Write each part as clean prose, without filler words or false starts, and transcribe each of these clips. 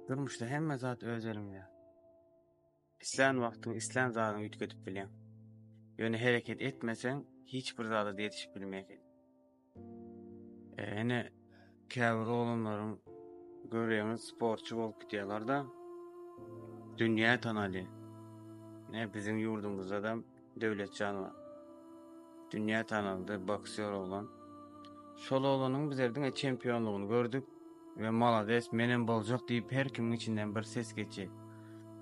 Durmuşda hemme zat özelim ya. İslam vakti İslam zatını ütkötüp bilen. Yöne hareket etmesen hiçbir zada yetişip bilmeyek. Ene käbir olanların görýäňiz sportçu bolup gidýärler da dünýä tanaly. Ne bizim yurdumuzda da Döwletjan bar. Dünýä tanaldy boksýor bolan. Şol olanyň bizlerden çempionlugyny gördük we malades menen boljak diýip her kimiň içinden bir ses geçi.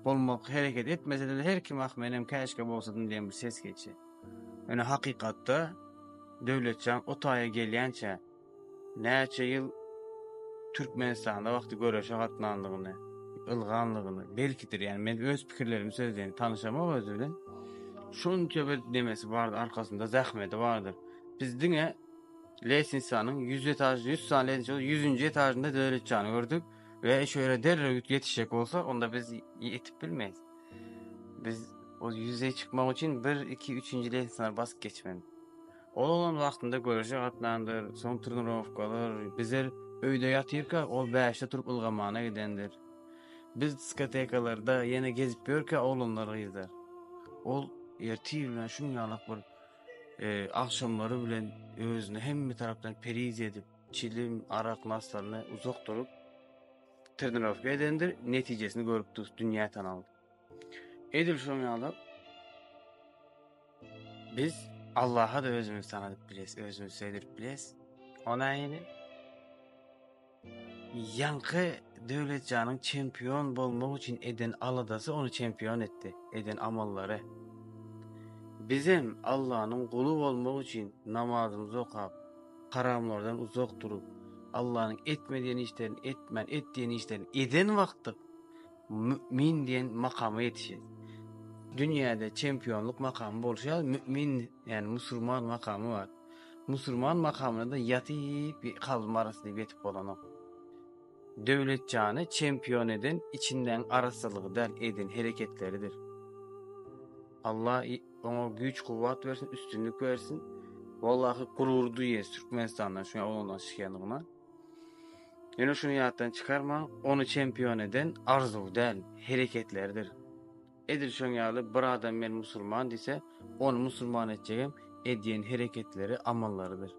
Bolmak hareket etmese de her kim menem käşke bolsadyň diýen bir ses geçi. Ene hakykatda Döwletjan o taýa gelýänçe näçe ýyl Türkmenistanda wagty göreşe gatnandygyny, ylganlygyny belkidir, ýani men öz pikirlerimi sözlerini tanışamak özü bilen şunça bir demesi bardy, arkasynda zähmeti bardyr. Biz diňe Lesinsan'ın 100 etajlı 100 saniye 100. etajında Döwletjany gördük ve şöyle derre yetişecek bolsa onda biz yetip bilmeyiz. Biz o yüzeye çıkmak için 1 2 3. Lesinsan'a basıp geçmeliyiz. Olan vaxtında görüşe gatlandyr, soň turnurovkalar, bizler öýde ýatyrka ol 5-de turup ylgamana gidendir. Biz diskotekalarda ýene gezip ýörke olanlar gyzar. Ol erti bilen şuňalyk bir akşamları bilen özüni hemme tarapdan periz edip, çilim, arak naslarına uzak durup turnurovka edendir, netijesini görüp dünýä tanaldy. Edil şuňalyk biz Allah'a da özümüz tanadyp biles, özümüz sevdirip biles. Ona ýene ýanky Döwletjanyň çempion bolmak üçin eden aladasy onu çempion etdi, eden amallary. Bizim Allah'ın kulu bolmak üçin namazymyzy okap, haramlardan uzak durup, Allah'ın etmediğin işlerini etmen, etdiğin işlerini eden wagtda mümin diyen makama yetişir. Dünyada çempionluk makamı bolşa mümin, yani musulman makamı var. Musulman makamına da yatyp kalbim arasında yetip bolanok. Döwletjany çempion eden içinden arasalygy däl eden hereketleridir. Allah ona güç kuvvet versin, üstünlük versin. Vallahi gurur duyuyor Türkmenistan'dan şuna olandan şikayetine. Yine şunu yattan çıkarma, onu çempiyon eden arzu değil, hareketlerdir. Edir şunyalı bir adam ben musulman dese, onu musulman edeceğim, ediyen hareketleri, amallarıdır.